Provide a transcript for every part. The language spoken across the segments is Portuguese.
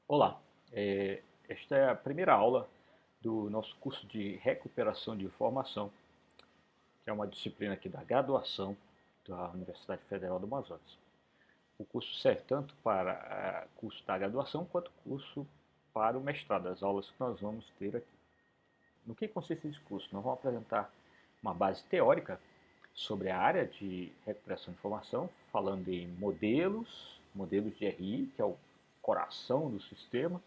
Olá, esta é a primeira aula do nosso curso de recuperação de informação, que é uma disciplina aqui da graduação da Universidade Federal do Amazonas. O curso serve tanto para curso da graduação quanto curso para o mestrado, as aulas que nós vamos ter aqui. No que consiste esse curso? Nós vamos apresentar uma base teórica sobre a área de recuperação de informação, falando em modelos de RI, que é o coração do sistema,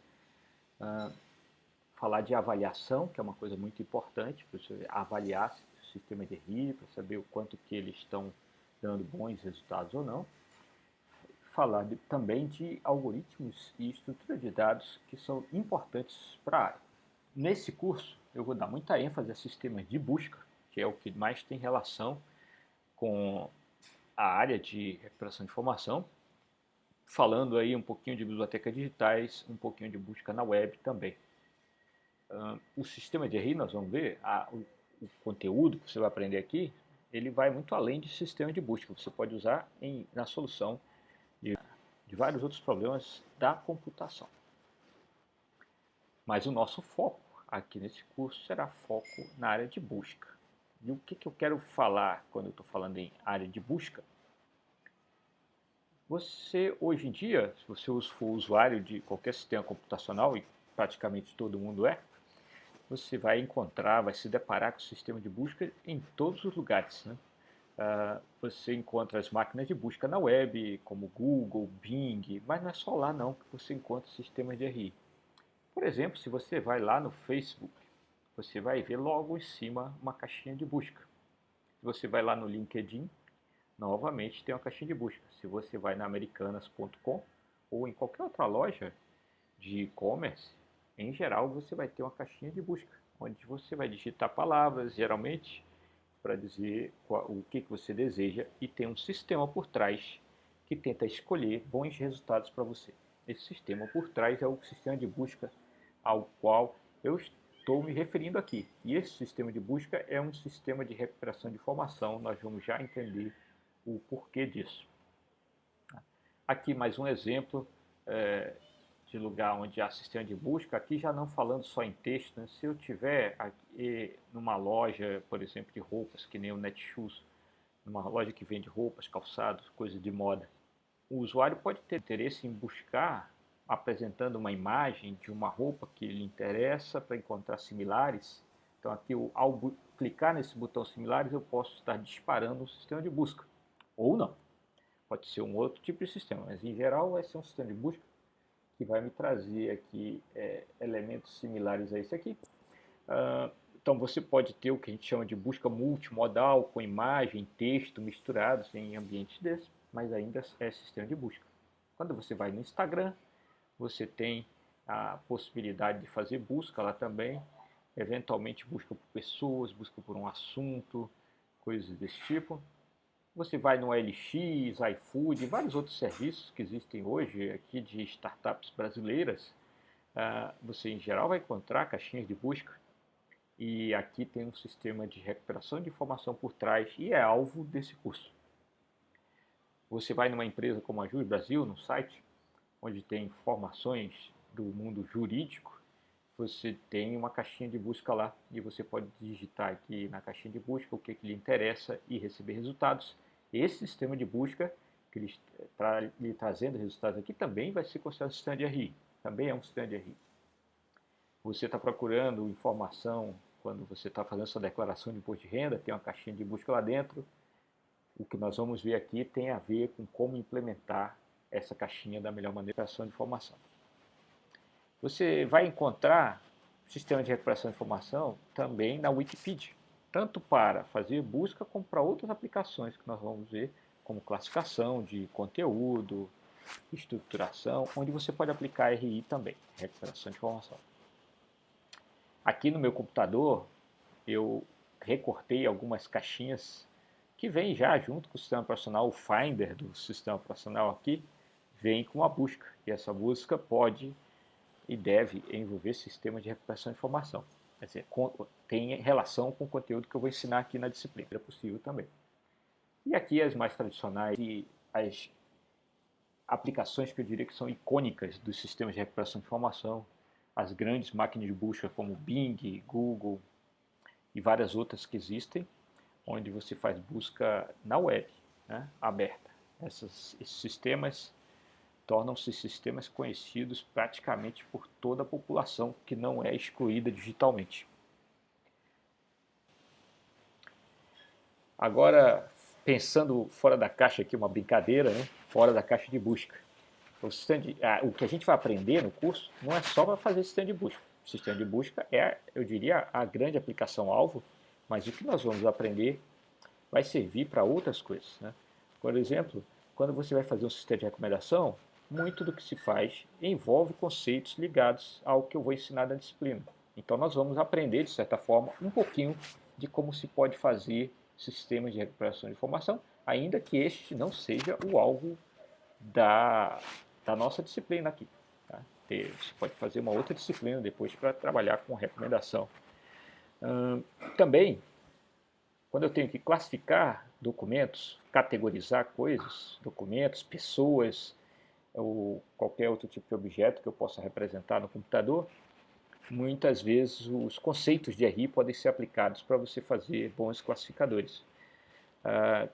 falar de avaliação, que é uma coisa muito importante, para você avaliar o sistema de RI, para saber o quanto que eles estão dando bons resultados ou não. Falar também de algoritmos e estrutura de dados que são importantes para a área. Nesse curso, eu vou dar muita ênfase a sistemas de busca, que é o que mais tem relação com a área de recuperação de informação, falando aí um pouquinho de bibliotecas digitais, um pouquinho de busca na web também. O sistema de RI, nós vamos ver, o conteúdo que você vai aprender aqui, ele vai muito além de sistema de busca. Você pode usar na solução de vários outros problemas da computação. Mas o nosso foco aqui nesse curso será foco na área de busca. E o que eu quero falar quando eu estou falando em área de busca? Você, hoje em dia, se você for usuário de qualquer sistema computacional, e praticamente todo mundo você vai encontrar, vai se deparar com o sistema de busca em todos os lugares. Né? Você encontra as máquinas de busca na web, como Google, Bing, mas não é só lá não que você encontra sistemas de RI. Por exemplo, se você vai lá no Facebook, você vai ver logo em cima uma caixinha de busca. Se você vai lá no LinkedIn, novamente tem uma caixinha de busca. Se você vai na americanas.com ou em qualquer outra loja de e-commerce, em geral você vai ter uma caixinha de busca, onde você vai digitar palavras, geralmente, para dizer o que você deseja e tem um sistema por trás que tenta escolher bons resultados para você. Esse sistema por trás é o sistema de busca ao qual eu estou me referindo aqui. E esse sistema de busca é um sistema de recuperação de informação, nós vamos já entender o porquê disso. Aqui mais um exemplo de lugar onde há sistema de busca, aqui já não falando só em texto, né? Se eu tiver aqui numa loja, por exemplo, de roupas, que nem o Netshoes, numa loja que vende roupas, calçados, coisas de moda, o usuário pode ter interesse em buscar apresentando uma imagem de uma roupa que lhe interessa para encontrar similares. Então aqui, ao clicar nesse botão similares, eu posso estar disparando um sistema de busca. Ou não. Pode ser um outro tipo de sistema, mas em geral vai ser um sistema de busca que vai me trazer aqui elementos similares a esse aqui. Então você pode ter o que a gente chama de busca multimodal, com imagem, texto misturados em ambientes desses, mas ainda é sistema de busca. Quando você vai no Instagram, você tem a possibilidade de fazer busca lá também, eventualmente busca por pessoas, busca por um assunto, coisas desse tipo. Você vai no OLX, iFood, vários outros serviços que existem hoje aqui de startups brasileiras, você em geral vai encontrar caixinhas de busca e aqui tem um sistema de recuperação de informação por trás e é alvo desse curso. Você vai numa empresa como a Jus Brasil, no site, onde tem informações do mundo jurídico, você tem uma caixinha de busca lá e você pode digitar aqui na caixinha de busca o que lhe interessa e receber resultados. Esse sistema de busca que ele está lhe trazendo resultados aqui também vai ser considerado um sistema de RI, também é um sistema de RI. Você está procurando informação quando você está fazendo sua declaração de imposto de renda, tem uma caixinha de busca lá dentro. O que nós vamos ver aqui tem a ver com como implementar essa caixinha da melhor maneira de informação. Você vai encontrar sistema de recuperação de informação também na Wikipedia, tanto para fazer busca como para outras aplicações que nós vamos ver, como classificação de conteúdo, estruturação, onde você pode aplicar RI também, recuperação de informação. Aqui no meu computador eu recortei algumas caixinhas que vem já junto com o sistema operacional, o Finder do sistema operacional aqui, vem com a busca. E essa busca pode e deve envolver sistemas de recuperação de informação. Quer dizer, tem relação com o conteúdo que eu vou ensinar aqui na disciplina, é possível também. E aqui as mais tradicionais e as aplicações que eu diria que são icônicas dos sistemas de recuperação de informação, as grandes máquinas de busca como Bing, Google e várias outras que existem, onde você faz busca na web, né, aberta. Esses sistemas tornam-se sistemas conhecidos praticamente por toda a população que não é excluída digitalmente. Agora, pensando fora da caixa aqui, uma brincadeira, né? Fora da caixa de busca. O que a gente vai aprender no curso não é só para fazer sistema de busca. O sistema de busca é, eu diria, a grande aplicação-alvo, mas o que nós vamos aprender vai servir para outras coisas, né? Por exemplo, quando você vai fazer um sistema de recomendação, muito do que se faz envolve conceitos ligados ao que eu vou ensinar na disciplina. Então nós vamos aprender, de certa forma, um pouquinho de como se pode fazer sistemas de recuperação de informação, ainda que este não seja o alvo da nossa disciplina aqui. Tá? Você pode fazer uma outra disciplina depois para trabalhar com recomendação. Também, quando eu tenho que classificar documentos, categorizar coisas, documentos, pessoas, ou qualquer outro tipo de objeto que eu possa representar no computador, muitas vezes os conceitos de RI podem ser aplicados para você fazer bons classificadores.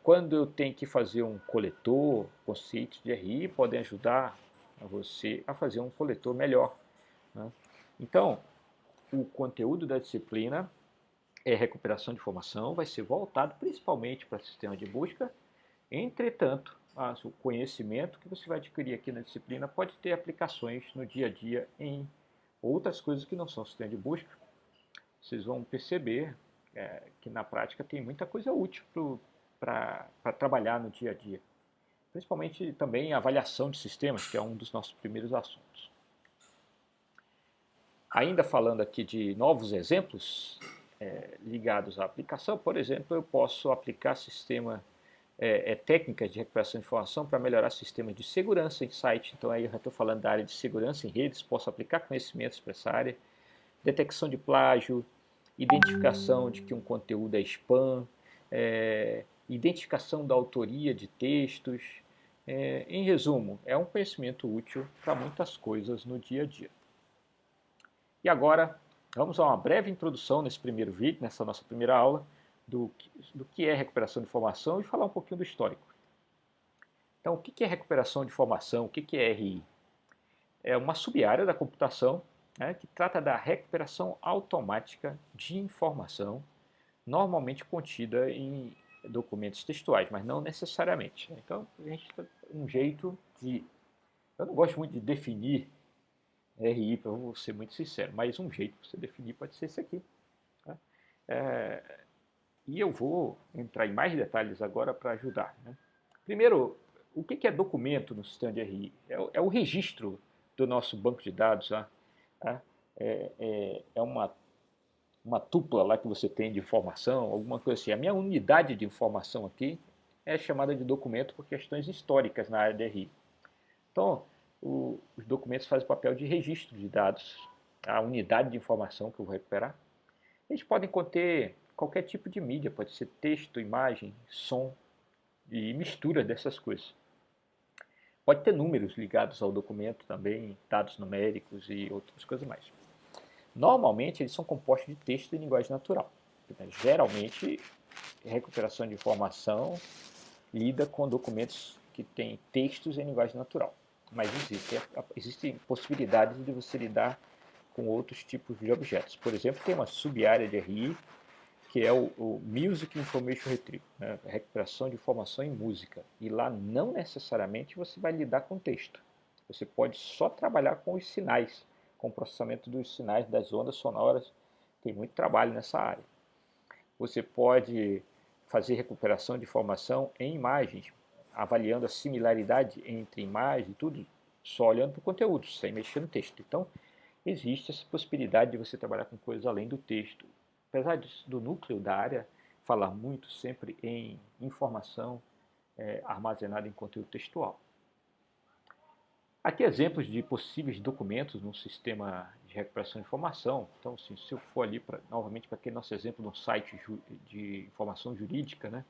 Quando eu tenho que fazer um coletor, conceitos de RI podem ajudar você a fazer um coletor melhor, né? Então, o conteúdo da disciplina é recuperação de informação, vai ser voltado principalmente para sistema de busca. Entretanto, o conhecimento que você vai adquirir aqui na disciplina pode ter aplicações no dia a dia em outras coisas que não são sistema de busca. Vocês vão perceber que na prática tem muita coisa útil para trabalhar no dia a dia. Principalmente também a avaliação de sistemas, que é um dos nossos primeiros assuntos. Ainda falando aqui de novos exemplos ligados à aplicação, por exemplo, eu posso aplicar técnicas de recuperação de informação para melhorar sistemas de segurança em site. Então aí eu já estou falando da área de segurança em redes, posso aplicar conhecimentos para essa área, detecção de plágio, identificação de que um conteúdo é spam, identificação da autoria de textos. Em resumo, é um conhecimento útil para muitas coisas no dia a dia. E agora, vamos a uma breve introdução nesse primeiro vídeo, nessa nossa primeira aula, do que é recuperação de informação e falar um pouquinho do histórico. Então, o que é recuperação de informação? O que é RI? É uma sub-área da computação, né, que trata da recuperação automática de informação, normalmente contida em documentos textuais, mas não necessariamente. Então, a gente tem um jeito de... Eu não gosto muito de definir RI, para eu ser muito sincero, mas um jeito de você definir pode ser esse aqui. Tá? E eu vou entrar em mais detalhes agora para ajudar, né? Primeiro, o que é documento no sistema de RI? É o registro do nosso banco de dados. Tá? É uma tupla lá que você tem de informação, alguma coisa assim. A minha unidade de informação aqui é chamada de documento por questões históricas na área de RI. Então, os documentos fazem o papel de registro de dados, a unidade de informação que eu vou recuperar. Eles podem conter qualquer tipo de mídia, pode ser texto, imagem, som e mistura dessas coisas. Pode ter números ligados ao documento também, dados numéricos e outras coisas mais. Normalmente eles são compostos de texto em linguagem natural. Geralmente, recuperação de informação lida com documentos que têm textos em linguagem natural. Mas existem possibilidades de você lidar com outros tipos de objetos. Por exemplo, tem uma sub-área de RI que é o Music Information Retrieval, né? Recuperação de informação em música. E lá não necessariamente você vai lidar com texto. Você pode só trabalhar com os sinais, com o processamento dos sinais das ondas sonoras. Tem muito trabalho nessa área. Você pode fazer recuperação de informação em imagens, avaliando a similaridade entre imagens e tudo, só olhando para o conteúdo, sem mexer no texto. Então, existe essa possibilidade de você trabalhar com coisas além do texto. Apesar do núcleo da área falar muito sempre em informação armazenada em conteúdo textual. Aqui exemplos de possíveis documentos num sistema de recuperação de informação. Então, assim, se eu for ali, novamente, para aquele nosso exemplo de um site de informação jurídica, né,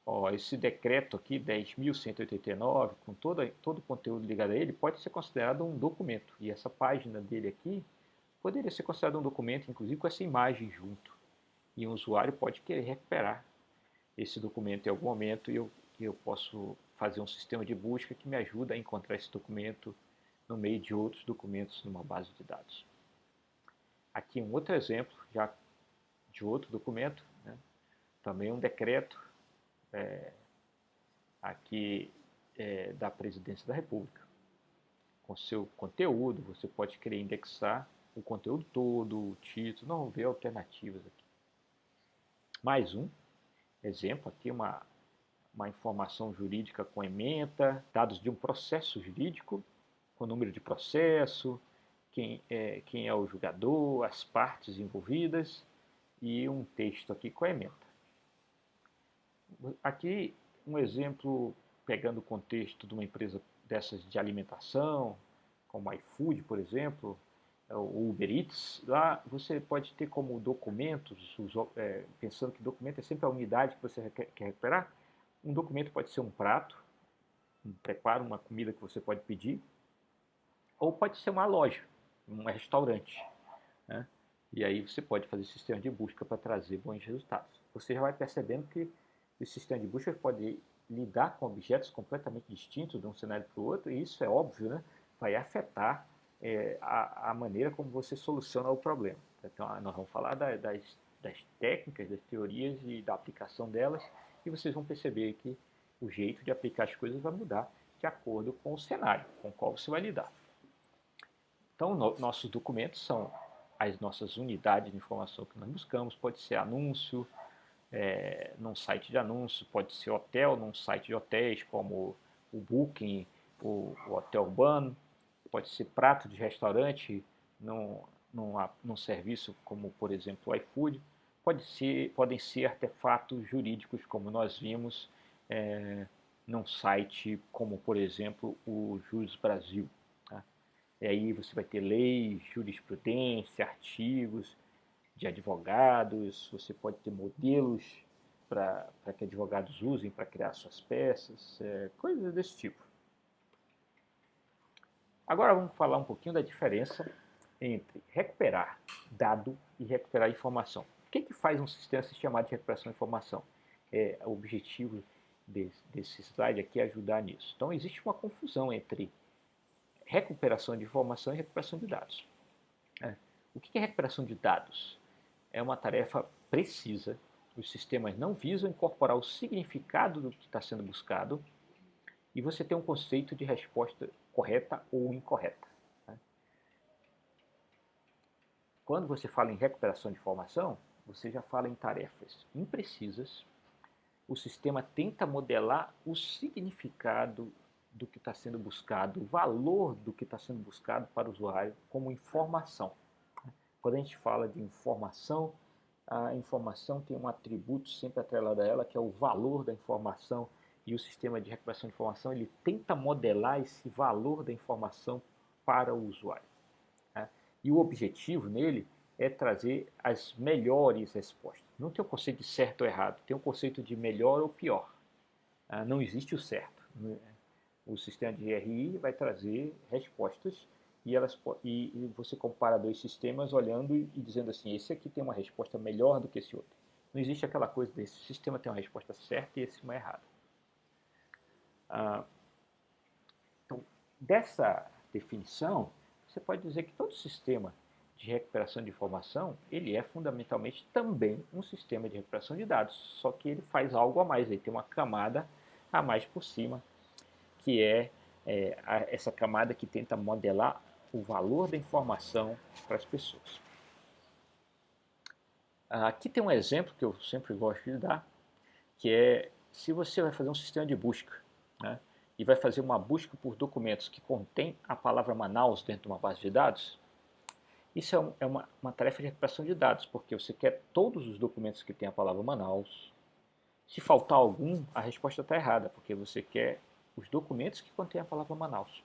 Ó, esse decreto aqui, 10.189, com todo o conteúdo ligado a ele, pode ser considerado um documento. E essa página dele aqui poderia ser considerado um documento, inclusive com essa imagem junto. E um usuário pode querer recuperar esse documento em algum momento e eu posso fazer um sistema de busca que me ajuda a encontrar esse documento no meio de outros documentos numa base de dados. Aqui um outro exemplo já de outro documento, né? Também um decreto aqui da Presidência da República. Com seu conteúdo, você pode querer indexar o conteúdo todo, o título, não ver alternativas aqui. Mais um exemplo aqui, uma informação jurídica com ementa, dados de um processo jurídico, com o número de processo, quem é o julgador, as partes envolvidas e um texto aqui com a ementa. Aqui um exemplo pegando o contexto de uma empresa dessas de alimentação, como a iFood, por exemplo, o Uber Eats. Lá você pode ter como documentos, pensando que documento é sempre a unidade que você quer recuperar. Um documento pode ser um prato, um preparo, uma comida que você pode pedir, ou pode ser uma loja, um restaurante, né? E aí você pode fazer sistema de busca para trazer bons resultados. Você já vai percebendo que esse sistema de busca pode lidar com objetos completamente distintos de um cenário para o outro, e isso é óbvio, né? Vai afetar a maneira como você soluciona o problema. Então, nós vamos falar das técnicas, das teorias e da aplicação delas, e vocês vão perceber que o jeito de aplicar as coisas vai mudar de acordo com o cenário com o qual você vai lidar. Então, nossos documentos são as nossas unidades de informação que nós buscamos. Pode ser anúncio num site de anúncio, pode ser hotel num site de hotéis, como o Booking, o Hotel Urbano, pode ser prato de restaurante num serviço como, por exemplo, o iFood. Podem ser artefatos jurídicos, como nós vimos num site como, por exemplo, o Jus Brasil. Tá? E aí você vai ter leis, jurisprudência, artigos de advogados, você pode ter modelos para que advogados usem para criar suas peças, coisas desse tipo. Agora vamos falar um pouquinho da diferença entre recuperar dado e recuperar informação. O que faz um sistema se chamar de recuperação de informação? O objetivo desse slide aqui é ajudar nisso. Então existe uma confusão entre recuperação de informação e recuperação de dados. O que é recuperação de dados? É uma tarefa precisa. Os sistemas não visam incorporar o significado do que está sendo buscado e você tem um conceito de resposta correta ou incorreta. Quando você fala em recuperação de informação, você já fala em tarefas imprecisas. O sistema tenta modelar o significado do que está sendo buscado, o valor do que está sendo buscado para o usuário como informação. Quando a gente fala de informação, a informação tem um atributo sempre atrelado a ela, que é o valor da informação, e o sistema de recuperação de informação ele tenta modelar esse valor da informação para o usuário. Né? E o objetivo nele é trazer as melhores respostas. Não tem o conceito de certo ou errado, tem o conceito de melhor ou pior. Não existe o certo. O sistema de RI vai trazer respostas e você compara dois sistemas olhando e dizendo assim, esse aqui tem uma resposta melhor do que esse outro. Não existe aquela coisa desse sistema tem uma resposta certa e esse uma errada. Então, dessa definição, você pode dizer que todo sistema de recuperação de informação, ele é fundamentalmente também um sistema de recuperação de dados, só que ele faz algo a mais, ele tem uma camada a mais por cima, que essa camada que tenta modelar o valor da informação para as pessoas. Aqui tem um exemplo que eu sempre gosto de dar, que é se você vai fazer um sistema de busca, né, e vai fazer uma busca por documentos que contém a palavra Manaus dentro de uma base de dados, isso é uma tarefa de recuperação de dados, porque você quer todos os documentos que tem a palavra Manaus. Se faltar algum, a resposta está errada, porque você quer os documentos que contêm a palavra Manaus.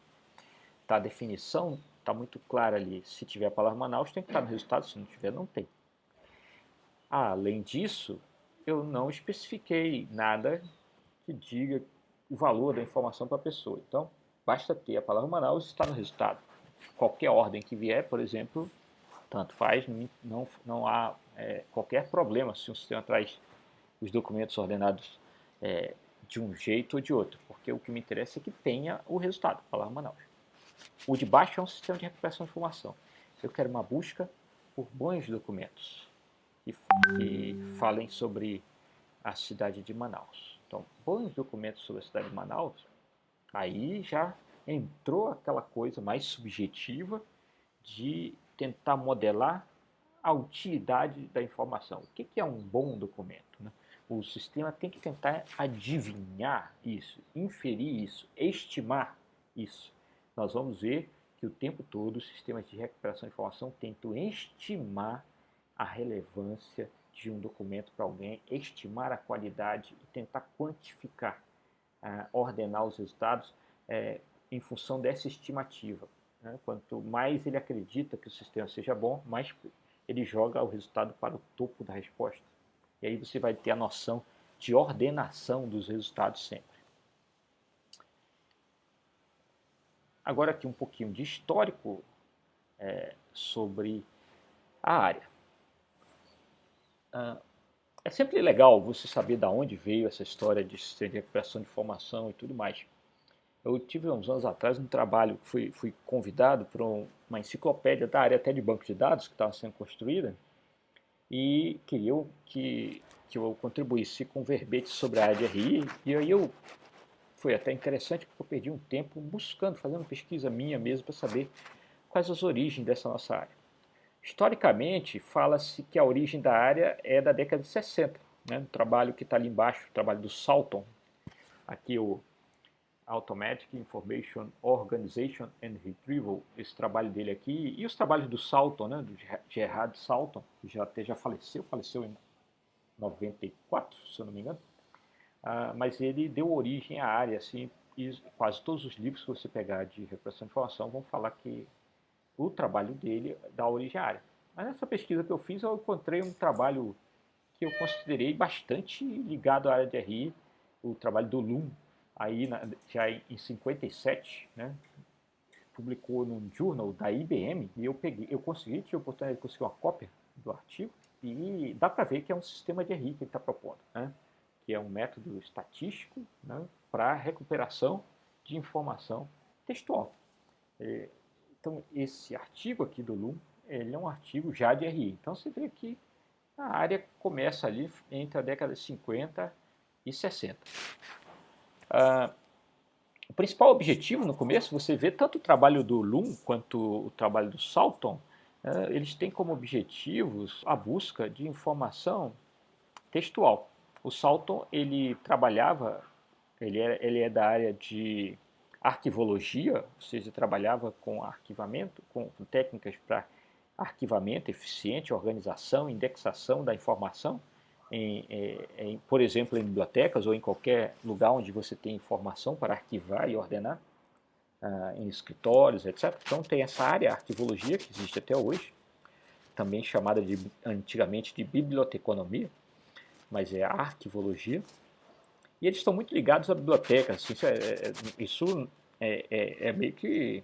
Tá, a definição está muito clara ali. Se tiver a palavra Manaus, tem que estar no resultado, se não tiver, não tem. Além disso, eu não especifiquei nada que diga o valor da informação para a pessoa. Então, basta ter a palavra Manaus e está no resultado. Qualquer ordem que vier, por exemplo, tanto faz, não há qualquer problema se um sistema traz os documentos ordenados de um jeito ou de outro, porque o que me interessa é que tenha o resultado, a palavra Manaus. O de baixo é um sistema de recuperação de informação. Eu quero uma busca por bons documentos que falem sobre a cidade de Manaus. Então, bons documentos sobre a cidade de Manaus, aí já entrou aquela coisa mais subjetiva de tentar modelar a utilidade da informação. O que é um bom documento, né? O sistema tem que tentar adivinhar isso, inferir isso, estimar isso. Nós vamos ver que o tempo todo os sistemas de recuperação de informação tentam estimar a relevância de um documento para alguém, estimar a qualidade e tentar quantificar, ordenar os resultados em função dessa estimativa. Né? Quanto mais ele acredita que o sistema seja bom, mais ele joga o resultado para o topo da resposta. E aí você vai ter a noção de ordenação dos resultados sempre. Agora aqui um pouquinho de histórico sobre a área. É sempre legal você saber de onde veio essa história de sistema de recuperação de informação e tudo mais. Eu tive uns anos atrás um trabalho, fui convidado para uma enciclopédia da área até de banco de dados que estava sendo construída e queriam que eu contribuísse com verbetes sobre a área de RI, e aí foi até interessante porque eu perdi um tempo buscando, fazendo pesquisa minha mesmo para saber quais as origens dessa nossa área. Historicamente, fala-se que a origem da área é da década de 60, né? O trabalho que está ali embaixo, o trabalho do Salton, aqui o Automatic Information Organization and Retrieval, esse trabalho dele aqui, e os trabalhos do Salton, né, do Gerhard Salton, que já faleceu em 94, se eu não me engano, mas ele deu origem à área, assim, e quase todos os livros que você pegar de recuperação de informação vão falar que o trabalho dele dá origem à área. Mas nessa pesquisa que eu fiz, eu encontrei um trabalho que eu considerei bastante ligado à área de RI, o trabalho do Lum, aí já em 57, né, publicou num journal da IBM, e tive a oportunidade de conseguir uma cópia do artigo, e dá para ver que é um sistema de RI que ele está propondo, né, que é um método estatístico, né, para recuperação de informação textual. Então, esse artigo aqui do Lum, ele é um artigo já de RI. Então, você vê que a área começa ali entre a década de 50 e 60. O principal objetivo no começo, você vê tanto o trabalho do Lum quanto o trabalho do Salton, eles têm como objetivos a busca de informação textual. O Salton, ele é da área de arquivologia, ou seja, trabalhava com arquivamento, com técnicas para arquivamento eficiente, organização, indexação da informação, por exemplo, em bibliotecas ou em qualquer lugar onde você tem informação para arquivar e ordenar, em escritórios, etc. Então tem essa área, a arquivologia, que existe até hoje, também chamada antigamente de biblioteconomia, mas é a arquivologia. E eles estão muito ligados à biblioteca. Assim, isso é meio que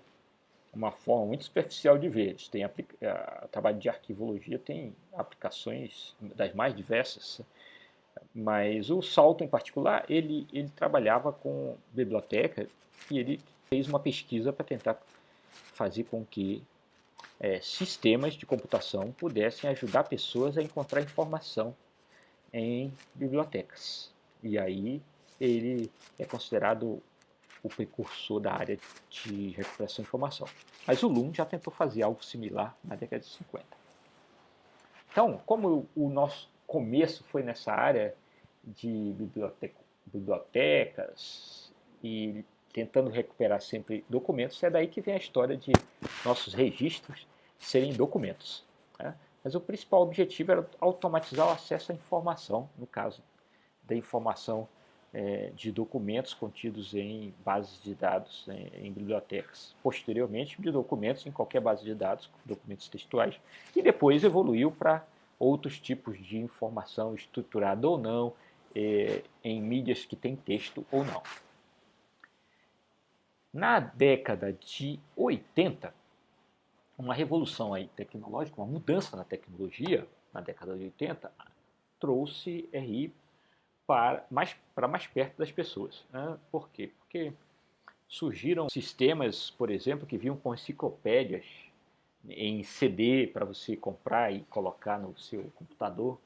uma forma muito superficial de ver. Eles têm o trabalho de arquivologia tem aplicações das mais diversas, mas o Salton em particular, ele trabalhava com biblioteca e ele fez uma pesquisa para tentar fazer com que sistemas de computação pudessem ajudar pessoas a encontrar informação em bibliotecas. E aí ele é considerado o precursor da área de recuperação de informação. Mas o Lum já tentou fazer algo similar na década de 50. Então, como o nosso começo foi nessa área de bibliotecas e tentando recuperar sempre documentos, é daí que vem a história de nossos registros serem documentos, né? Mas o principal objetivo era automatizar o acesso à informação, no caso da informação de documentos contidos em bases de dados, em bibliotecas. Posteriormente, de documentos em qualquer base de dados, documentos textuais, e depois evoluiu para outros tipos de informação estruturada ou não, em mídias que têm texto ou não. Na década de 80, uma revolução aí tecnológica, uma mudança na tecnologia, na década de 80, trouxe RI para mais perto das pessoas. Por quê? Porque surgiram sistemas, por exemplo, que vinham com enciclopédias em CD para você comprar e colocar no seu computador.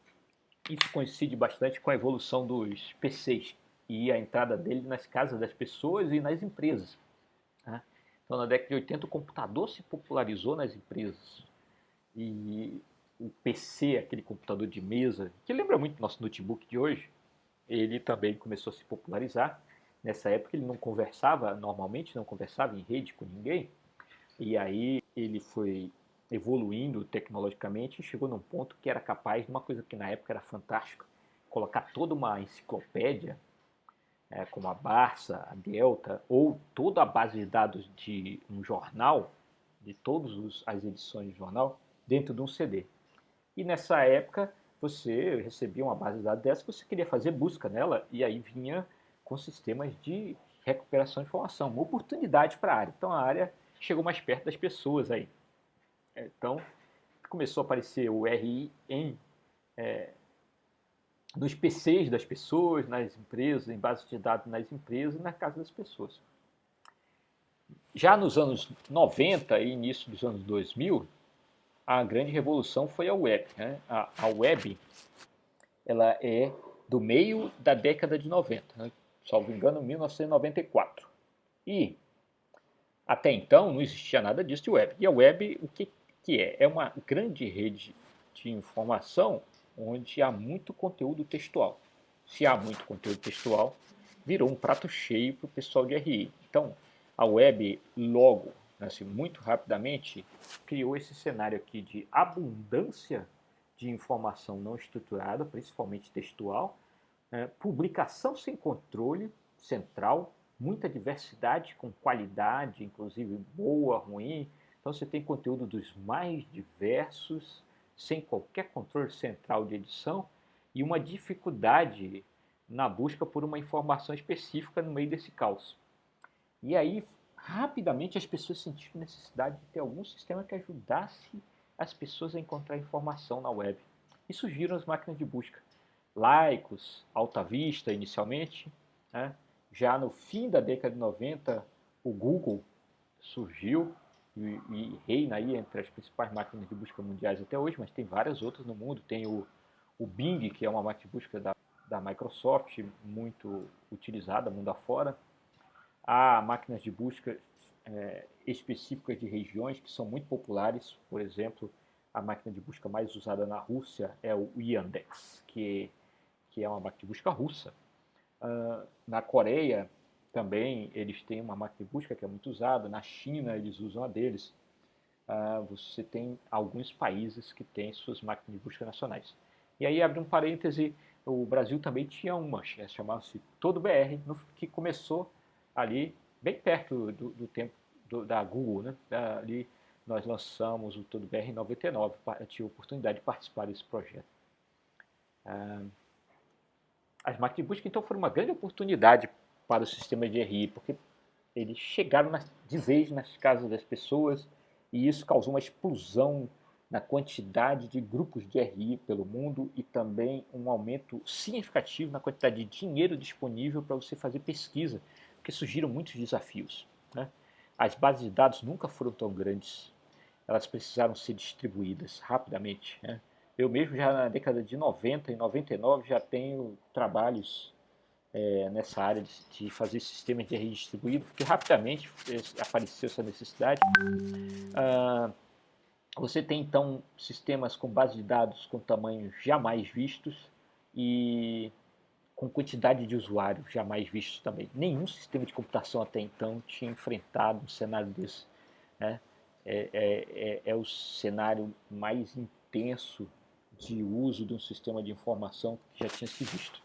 Isso coincide bastante com a evolução dos PCs e a entrada dele nas casas das pessoas e nas empresas. Então, na década de 80, o computador se popularizou nas empresas. E o PC, aquele computador de mesa, que lembra muito do nosso notebook de hoje, ele também começou a se popularizar. Nessa época ele não conversava normalmente, não conversava em rede com ninguém. E aí ele foi evoluindo tecnologicamente e chegou num ponto que era capaz de uma coisa que na época era fantástica, colocar toda uma enciclopédia, como a Barça, a Delta, ou toda a base de dados de um jornal, de todas as edições de jornal, dentro de um CD. E nessa época você recebia uma base de dados dessa, você queria fazer busca nela, e aí vinha com sistemas de recuperação de informação, uma oportunidade para a área. Então a área chegou mais perto das pessoas aí. Então começou a aparecer o RI nos PCs das pessoas, nas empresas, em bases de dados nas empresas e na casa das pessoas. Já nos anos 90 e início dos anos 2000, a grande revolução foi a web. A web ela é do meio da década de 90, salvo engano, 1994. E até então não existia nada disso de web. E a web, o que é? É uma grande rede de informação onde há muito conteúdo textual. Se há muito conteúdo textual, virou um prato cheio para o pessoal de RI. Então, a web logo, assim, muito rapidamente, criou esse cenário aqui de abundância de informação não estruturada, principalmente textual, publicação sem controle central, muita diversidade com qualidade, inclusive boa, ruim. Então você tem conteúdo dos mais diversos, sem qualquer controle central de edição e uma dificuldade na busca por uma informação específica no meio desse caos. E aí, rapidamente, as pessoas sentiram necessidade de ter algum sistema que ajudasse as pessoas a encontrar informação na web. E surgiram as máquinas de busca. Lycos, Alta Vista, inicialmente. Já no fim da década de 90, o Google surgiu e reina aí entre as principais máquinas de busca mundiais até hoje, mas tem várias outras no mundo. Tem o Bing, que é uma máquina de busca da Microsoft, muito utilizada mundo afora. Há máquinas de busca específicas de regiões que são muito populares. Por exemplo, a máquina de busca mais usada na Rússia é o Yandex, que é uma máquina de busca russa. Na Coreia também eles têm uma máquina de busca que é muito usada. Na China eles usam a deles. Você tem alguns países que têm suas máquinas de busca nacionais. E aí abre um parêntese, o Brasil também tinha uma, chamava-se Todo BR, que começou ali bem perto do tempo da Google, né? Ali nós lançamos o Todo BR em 99, eu tive a oportunidade de participar desse projeto. As máquinas de busca então foram uma grande oportunidade para o sistema de RI, porque eles chegaram de vez nas casas das pessoas e isso causou uma explosão na quantidade de grupos de RI pelo mundo e também um aumento significativo na quantidade de dinheiro disponível para você fazer pesquisa, porque surgiram muitos desafios. As bases de dados nunca foram tão grandes, elas precisaram ser distribuídas rapidamente. Eu mesmo já na década de 90 e 99 já tenho trabalhos nessa área de fazer sistemas de rede distribuído, porque rapidamente apareceu essa necessidade. Você tem então sistemas com base de dados com tamanhos jamais vistos e com quantidade de usuários jamais vistos também. Nenhum sistema de computação até então tinha enfrentado um cenário desse. É o cenário mais intenso de uso de um sistema de informação que já tinha se visto.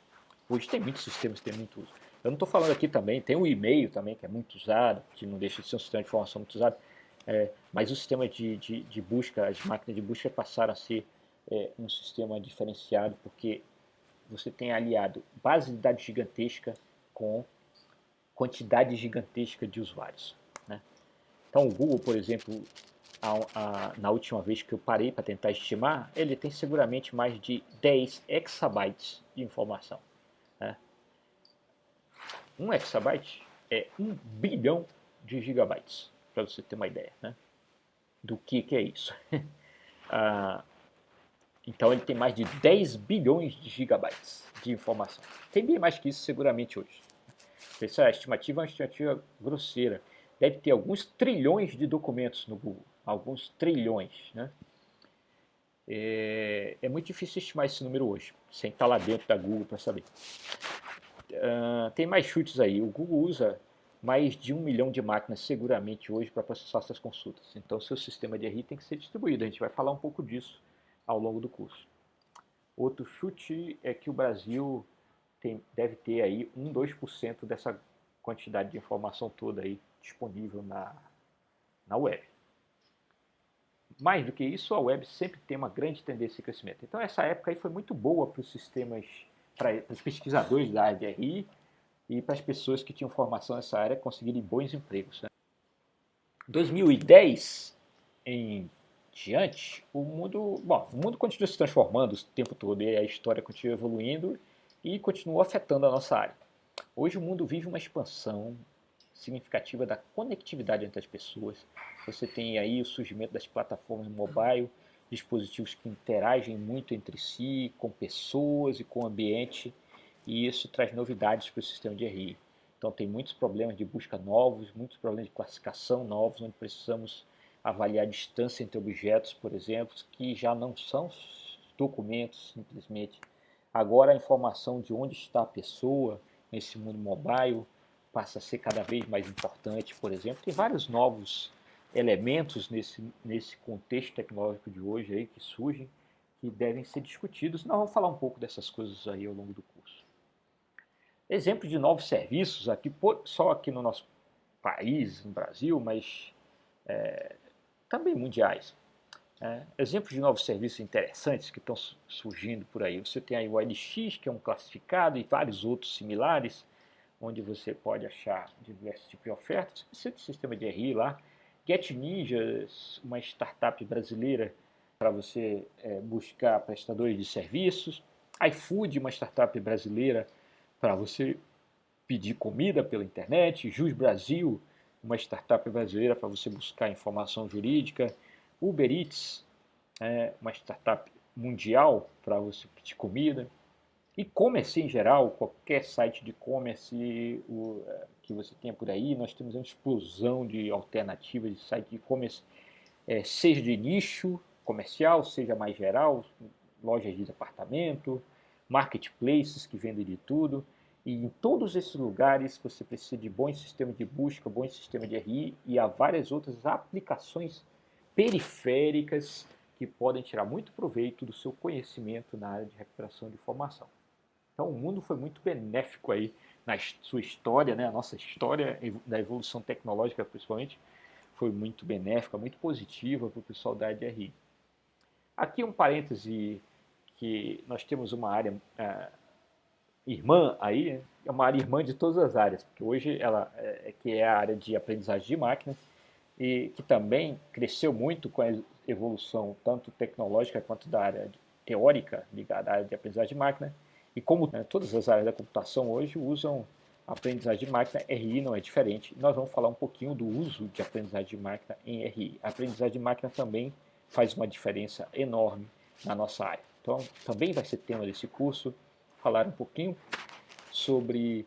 Hoje tem muitos sistemas que têm muito uso. Eu não estou falando aqui também, tem o e-mail também, que é muito usado, que não deixa de ser um sistema de informação muito usado, mas o sistema de busca, as máquinas de busca passaram a ser um sistema diferenciado, porque você tem aliado base de dados gigantesca com quantidade gigantesca de usuários, né? Então o Google, por exemplo, na última vez que eu parei para tentar estimar, ele tem seguramente mais de 10 exabytes de informação, né? 1 exabyte é 1 bilhão de gigabytes, para você ter uma ideia, né, do que é isso. Então ele tem mais de 10 bilhões de gigabytes de informação. Tem bem mais que isso seguramente hoje. Essa estimativa é uma estimativa grosseira. Deve ter alguns trilhões de documentos no Google. Alguns trilhões, né? É muito difícil estimar esse número hoje, sem estar lá dentro da Google para saber. Tem mais chutes aí. O Google usa mais de 1 milhão de máquinas seguramente hoje para processar essas consultas. Então seu sistema de RI tem que ser distribuído. A gente vai falar um pouco disso ao longo do curso. Outro chute é que o Brasil deve ter aí 2% dessa quantidade de informação toda aí disponível na web. Mais do que isso, a web sempre tem uma grande tendência de crescimento. Então essa época aí foi muito boa para os sistemas, para os pesquisadores da área de RI e para as pessoas que tinham formação nessa área conseguirem bons empregos, né? 2010 em diante, o mundo continua se transformando o tempo todo e a história continua evoluindo e continua afetando a nossa área. Hoje o mundo vive uma expansão significativa da conectividade entre as pessoas. Você tem aí o surgimento das plataformas mobile, dispositivos que interagem muito entre si, com pessoas e com o ambiente, e isso traz novidades para o sistema de RI. Então tem muitos problemas de busca novos, muitos problemas de classificação novos, onde precisamos avaliar a distância entre objetos, por exemplo, que já não são documentos simplesmente. Agora a informação de onde está a pessoa nesse mundo mobile passa a ser cada vez mais importante, por exemplo. Tem vários novos elementos nesse contexto tecnológico de hoje aí que surgem, que devem ser discutidos. Nós vamos falar um pouco dessas coisas aí ao longo do curso. Exemplo de novos serviços, aqui, só aqui no nosso país, no Brasil, mas também mundiais. Exemplos de novos serviços interessantes que estão surgindo por aí. Você tem aí o OLX, que é um classificado, e vários outros similares, onde você pode achar diversos tipos de ofertas. Você precisa de sistema de RI lá. GetNinja, uma startup brasileira para você buscar prestadores de serviços. iFood, uma startup brasileira para você pedir comida pela internet. Jus Brasil, uma startup brasileira para você buscar informação jurídica. Uber Eats, uma startup mundial para você pedir comida. E-commerce em geral, qualquer site de e-commerce que você tenha por aí, nós temos uma explosão de alternativas de site de e-commerce, seja de nicho comercial, seja mais geral, lojas de departamento, marketplaces que vendem de tudo. E em todos esses lugares você precisa de bons sistemas de busca, bons sistemas de RI e há várias outras aplicações periféricas que podem tirar muito proveito do seu conhecimento na área de recuperação de informação. Então o mundo foi muito benéfico aí na sua história, né? A nossa história da evolução tecnológica principalmente foi muito benéfica, muito positiva para o pessoal da área de RI. Aqui um parêntese que nós temos uma área irmã aí, é uma área irmã de todas as áreas, porque hoje ela que é a área de aprendizagem de máquinas e que também cresceu muito com a evolução tanto tecnológica quanto da área teórica ligada à área de aprendizagem de máquina. E como todas as áreas da computação hoje usam aprendizagem de máquina, RI não é diferente. Nós vamos falar um pouquinho do uso de aprendizagem de máquina em RI. A aprendizagem de máquina também faz uma diferença enorme na nossa área. Então, também vai ser tema desse curso, falar um pouquinho sobre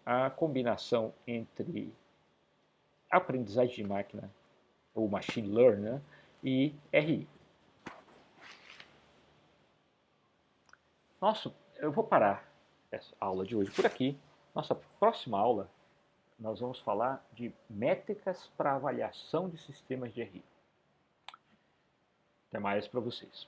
a combinação entre aprendizagem de máquina, ou machine learning, né, e RI. Nossa, eu vou parar essa aula de hoje por aqui. Nossa próxima aula, nós vamos falar de métricas para avaliação de sistemas de RI. Até mais para vocês.